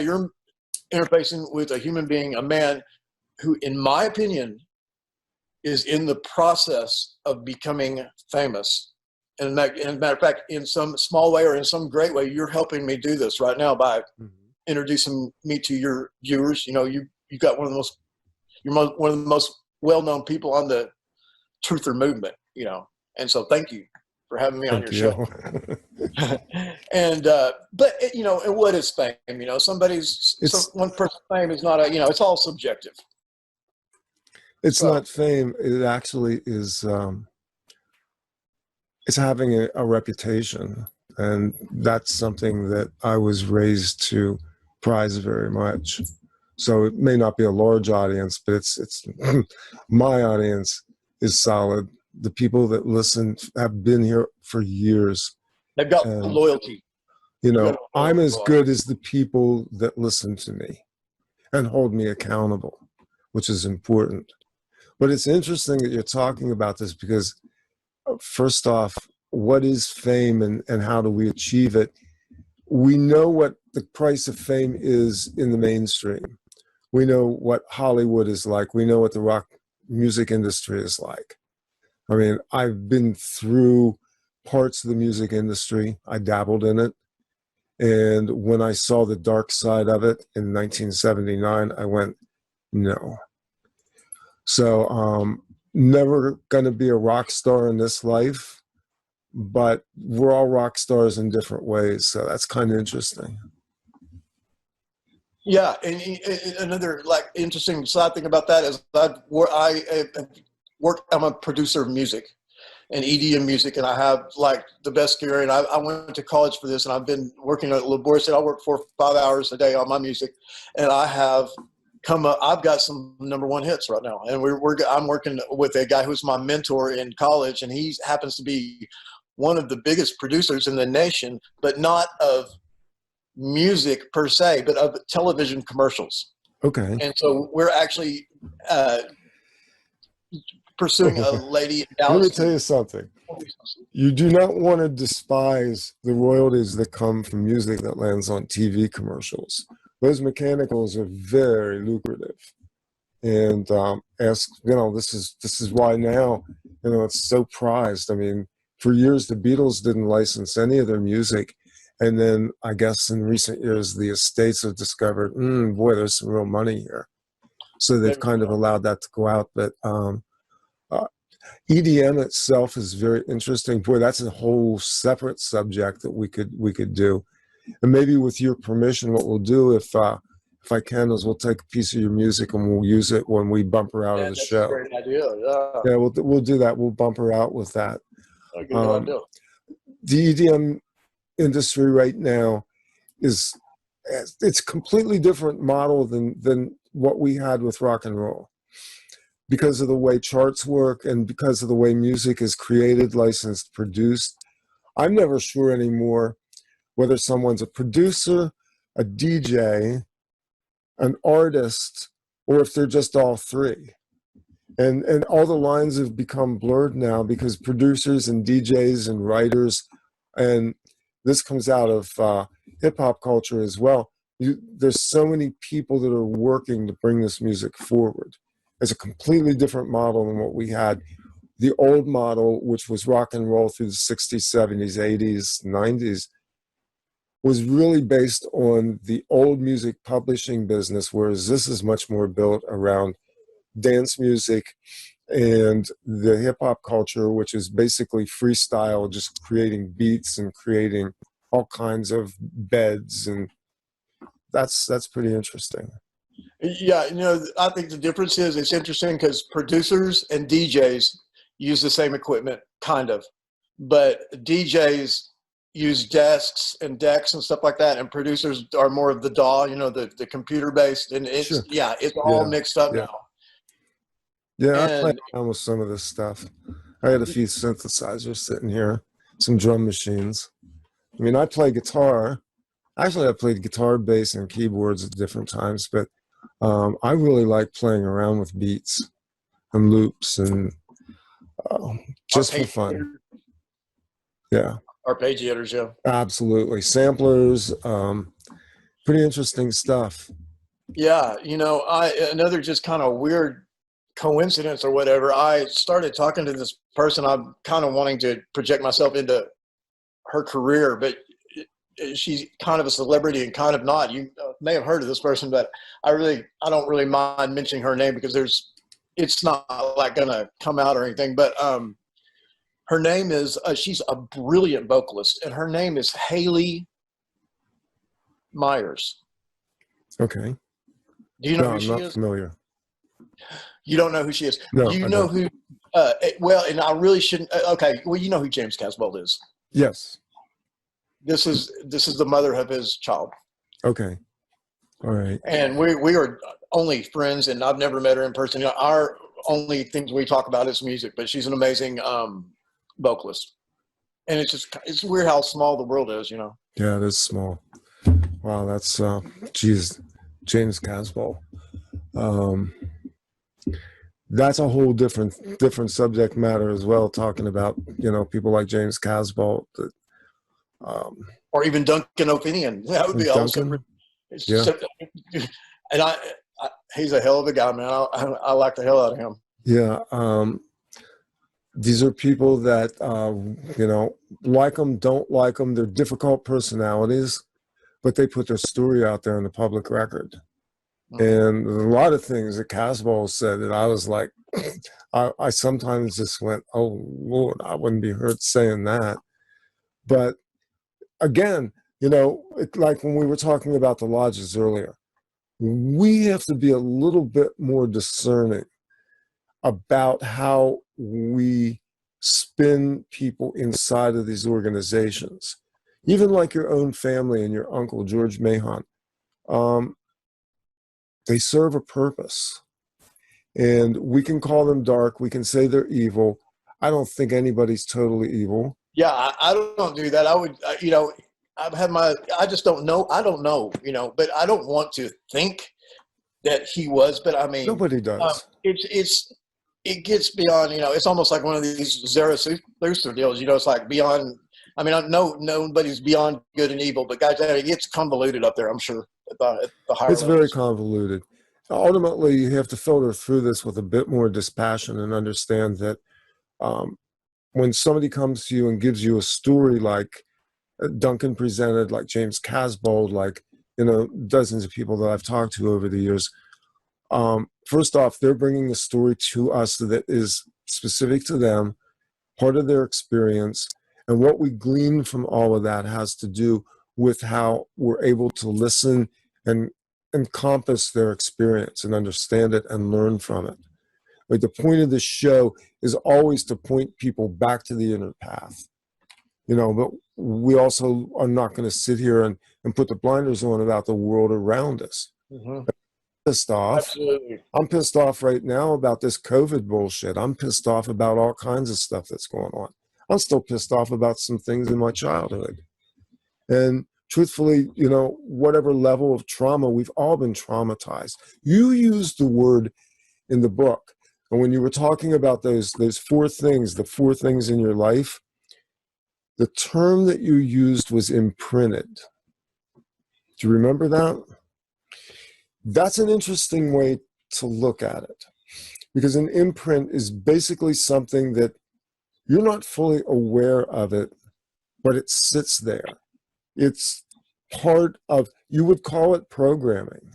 interfacing with a human being, a man who, in my opinion, is in the process of becoming famous. And as a matter of fact, in some small way or in some great way, you're helping me do this right now by introducing me to your viewers. You know, you got one of the most well-known people on the truther movement, you know. And so thank you for having me on your show. And, but you know, and what is fame? You know, one person's fame is not you know, it's all subjective. It's not fame. It actually is, it's having a reputation. And that's something that I was raised to prize very much. So it may not be a large audience, but it's my audience is solid. The people that listen have been here for years. They've got loyalty. You know, I'm as good as the people that listen to me and hold me accountable, which is important. But it's interesting that you're talking about this because, first off, what is fame and how do we achieve it? We know what the price of fame is in the mainstream. We know what Hollywood is like. We know what the rock music industry is like. I mean, I've been through parts of the music industry. I dabbled in it. And when I saw the dark side of it in 1979, I went, no. So never going to be a rock star in this life, but we're all rock stars in different ways. So that's kind of interesting. Yeah, and another like interesting side thing about that is I'm a producer of music and EDM music, and I have like the best gear. And I went to college for this, and I've been working at laboriously. I work 4 or 5 hours a day on my music, and I have come up. I've got some #1 hits right now, and I'm working with a guy who's my mentor in college, and he happens to be one of the biggest producers in the nation, but not of music per se, but of television commercials. Okay. And so we're actually pursuing a lady in Dallas. Let me tell you something. You do not want to despise the royalties that come from music that lands on TV commercials. Those mechanicals are very lucrative. And this is why now, it's so prized. I mean, for years, the Beatles didn't license any of their music. And then I guess in recent years, the estates have discovered, boy, there's some real money here. So they've kind of allowed that to go out. But EDM itself is very interesting. Boy, that's a whole separate subject that we could do. And maybe with your permission, what we'll do if I can is we'll take a piece of your music and we'll use it when we bumper out of the show. That's a great idea. Yeah. Yeah, we'll do that. We'll bumper out with that. A good idea. The EDM industry right now it's a completely different model than what we had with rock and roll, because of the way charts work and because of the way music is created, licensed, produced. I'm never sure anymore whether someone's a producer, a DJ, an artist, or if they're just all three. And all the lines have become blurred now because producers and DJs and writers, and this comes out of hip-hop culture as well. There's so many people that are working to bring this music forward. It's a completely different model than what we had. The old model, which was rock and roll through the 60s, 70s, 80s, 90s, was really based on the old music publishing business, whereas this is much more built around dance music and the hip-hop culture, which is basically freestyle, just creating beats and creating all kinds of beds, and that's pretty interesting. Yeah, I think the difference is it's interesting because producers and DJs use the same equipment, kind of, but DJs use desks and decks and stuff like that, and producers are more of the DAW, the computer-based, and it's Sure. it's all mixed up now. Yeah, I played around with some of this stuff. I had a few synthesizers sitting here, some drum machines. I mean, I play guitar. Actually, I played guitar, bass, and keyboards at different times, but I really like playing around with beats and loops and just for fun. Yeah. Arpeggiators, yeah. Absolutely. Samplers, pretty interesting stuff. Yeah, another just kind of weird coincidence or whatever. I started talking to this person. I'm kind of wanting to project myself into her career, but she's kind of a celebrity and kind of not. You may have heard of this person, but I don't really mind mentioning her name because it's not like gonna come out or anything. But her name is she's a brilliant vocalist, and her name is Haley Myers. Okay. Do you know No, who I'm she not is? familiar. You don't know who she is. No, Do you I know don't. who? Well, and I really shouldn't. Okay, well, you know who James Casbolt is. Yes. This is the mother of his child, Okay. All right. and we are only friends, and I've never met her in person. Our only things we talk about is music, but she's an amazing vocalist, and it's weird how small the world is. Yeah, it is small. Wow, that's geez, James Casbolt. That's a whole different subject matter as well. Talking about people like James Casbolt, Or even Duncan O'Finian. That would be also. Duncan. Yeah. And he's a hell of a guy, man. I like the hell out of him. Yeah. These are people that like them, don't like them. They're difficult personalities, but they put their story out there on the public record. And a lot of things that Casbolt said that I was like, I sometimes just went, oh, Lord, I wouldn't be hurt saying that. But again, like when we were talking about the lodges earlier, we have to be a little bit more discerning about how we spin people inside of these organizations. Even like your own family and your uncle, George Mahon. They serve a purpose, and we can call them dark. We can say they're evil. I don't think anybody's totally evil. Yeah, I don't do that. I would, I just don't know. I don't know, but I don't want to think that he was, but I mean, Nobody does. It gets beyond, it's almost like one of these Zarathustra deals, it's like beyond, I mean, I know nobody's beyond good and evil, but guys, it gets convoluted up there, I'm sure. At the higher It's levels. very convoluted. Ultimately, you have to filter through this with a bit more dispassion and understand that when somebody comes to you and gives you a story like Duncan presented, like James Casbolt, like dozens of people that I've talked to over the years, first off, they're bringing a story to us that is specific to them, part of their experience, and what we glean from all of that has to do with how we're able to listen and encompass their experience and understand it and learn from it. Like the point of this show is always to point people back to the inner path, but we also are not going to sit here and put the blinders on about the world around us. Mm-hmm. Pissed off. Absolutely. I'm pissed off right now about this COVID bullshit. I'm pissed off about all kinds of stuff that's going on. I'm still pissed off about some things in my childhood. And truthfully, whatever level of trauma, we've all been traumatized. You used the word in the book, and when you were talking about those four things, the four things in your life, the term that you used was imprinted. Do you remember that? That's an interesting way to look at it, because an imprint is basically something that you're not fully aware of it, but it sits there. It's part of, you would call it programming.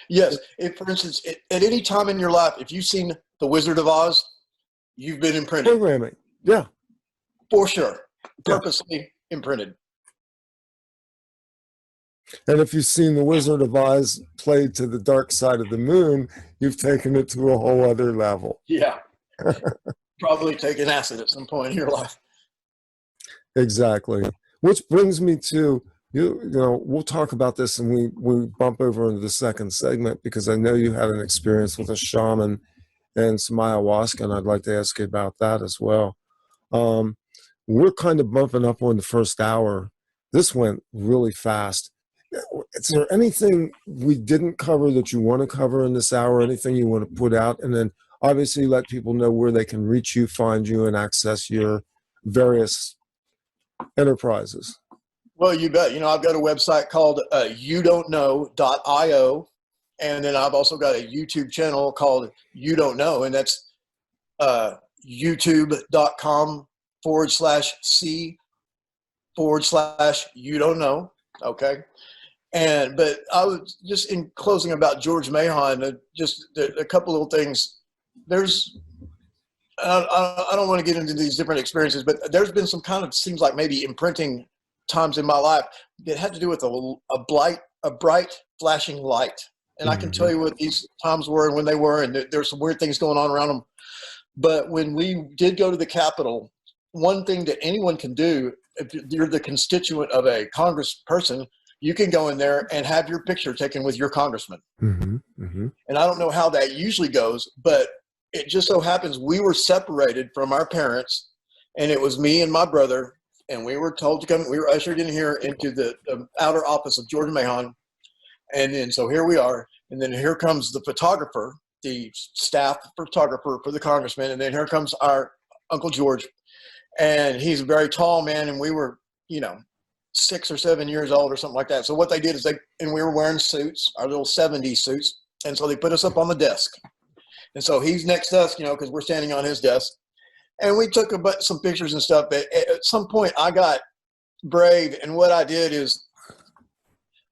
Yes. For instance, at any time in your life, if you've seen The Wizard of Oz, you've been imprinted. Programming. Yeah. For sure. Purposely imprinted. And if you've seen The Wizard of Oz played to the dark side of the moon, you've taken it to a whole other level. Yeah. Probably taken acid at some point in your life. Exactly. Which brings me to, we'll talk about this and we bump over into the second segment, because I know you had an experience with a shaman and some ayahuasca, and I'd like to ask you about that as well. We're kind of bumping up on the first hour. This went really fast. Is there anything we didn't cover that you want to cover in this hour? Anything you want to put out? And then obviously let people know where they can reach you, find you, and access your various enterprises. Well, you bet. I've got a website called youdon'tknow.io, And then I've also got a YouTube channel called You Don't Know, and that's youtube.com/C/you don't know. Okay. But I was just in closing about George Mahon, just a couple little things. I don't want to get into these different experiences, but there's been some kind of, seems like maybe imprinting times in my life that had to do with a bright flashing light. And I can tell you what these times were and when they were, and there's some weird things going on around them. But when we did go to the Capitol, one thing that anyone can do, if you're the constituent of a congressperson, you can go in there and have your picture taken with your congressman. And I don't know how that usually goes, but it just so happens we were separated from our parents, and it was me and my brother, and we were told to come. We were ushered in here into the outer office of George Mahon. And then, so here we are. And then here comes the photographer, the staff photographer for the congressman. And then here comes our Uncle George. And he's a very tall man. And we were, 6 or 7 years old or something like that. So what they did is and we were wearing suits, our little 70s suits. And so they put us up on the desk. And so he's next to us, because we're standing on his desk. And we took some pictures and stuff. But at some point I got brave. And what I did is,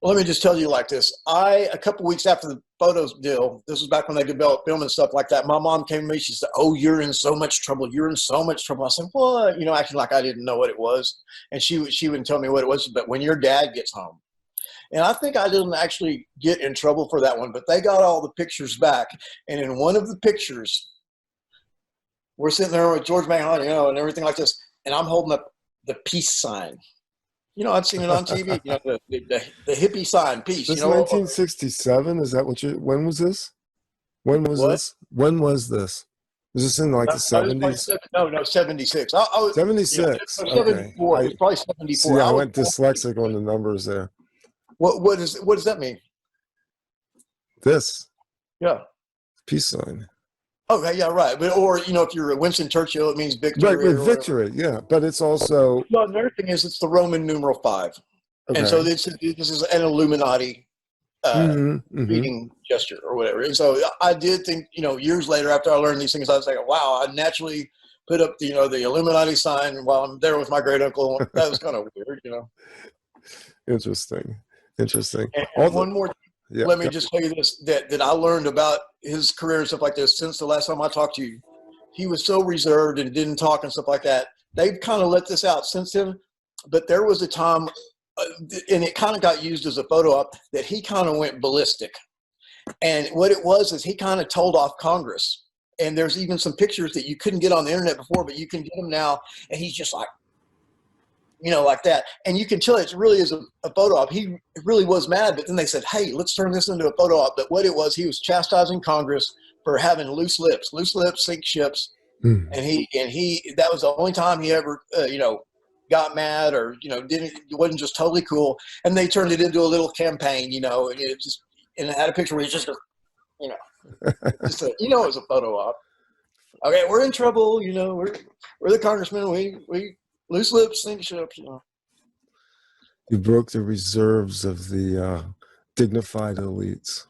well, let me just tell you like this. A couple weeks after the photos deal, this was back when they developed film and stuff like that, my mom came to me. She said, "Oh, you're in so much trouble. You're in so much trouble." I said, "What?" Acting like I didn't know what it was. And she wouldn't tell me what it was, but when your dad gets home. And I think I didn't actually get in trouble for that one, but they got all the pictures back. And in one of the pictures, we're sitting there with George Mahon, and everything like this. And I'm holding up the peace sign. I'd seen it on TV, the hippie sign, peace. This 1967? Is that when was this? When was this? When was this? Was this in like the 70s? No, 76. 76. Okay. 74. It was probably 74. See, I went dyslexic on the numbers there. What does that mean? This. Yeah. Peace sign. Okay, yeah, right. But if you're a Winston Churchill, it means victory. Right, with victory, yeah. But it's also. No, another thing is it's the Roman numeral 5, okay. And so this is an Illuminati reading gesture or whatever. And so I did think, years later after I learned these things, I was like, wow, I naturally put up the Illuminati sign while I'm there with my great uncle. That was kind of weird, Interesting. And one more thing. Yeah, let me just tell you this, that I learned about his career and stuff like this since the last time I talked to you. He was so reserved and didn't talk and stuff like that. They've kind of let this out since then, but there was a time, and it kind of got used as a photo op, that he kind of went ballistic. And what it was is he kind of told off Congress. And there's even some pictures that you couldn't get on the internet before, but you can get them now. And he's just like, like that. And you can tell it really is a photo op. He really was mad, but then they said, "Hey, let's turn this into a photo op." But what it was, he was chastising Congress for having loose lips sink ships. And that was the only time he ever, got mad or, wasn't just totally cool. And they turned it into a little campaign, and it had a picture where he just, it was a photo op. Okay, we're in trouble. We're the congressmen. We loose lips, sink ships. You broke the reserves of the dignified elites.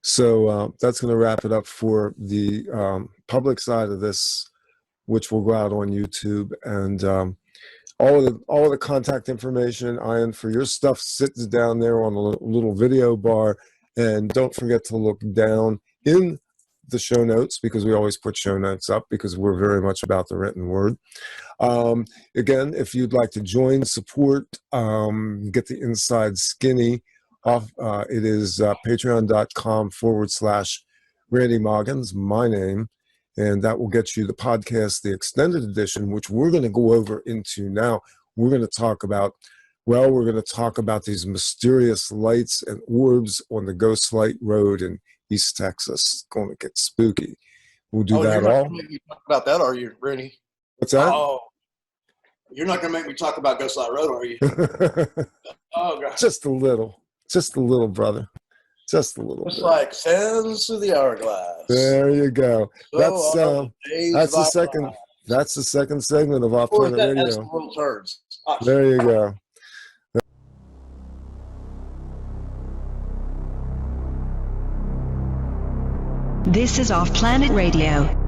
So that's going to wrap it up for the public side of this, which will go out on YouTube. And all of the contact information, Ian, for your stuff sits down there on a little video bar. And don't forget to look down in the show notes, because we always put show notes up because we're very much about the written word. Again, if you'd like to join, support, get the inside skinny off, it is patreon.com/Randy Maugans, my name, and that will get you the podcast, the extended edition, which we're going to go over into now. We're going to talk about these mysterious lights and orbs on the Ghost Light Road in East Texas. It's going to get spooky. We'll do that all. You're not going to make me talk about that, are you, Randy? What's that? Oh, you're not going to make me talk about Ghost Light Road, are you? Oh, God. Just a little, brother. Just a little. It's like sands through the hourglass. There you go. That's the second. Life. That's the second segment of Off Planet Radio. That's the world turns. There you go. This is Off Planet Radio.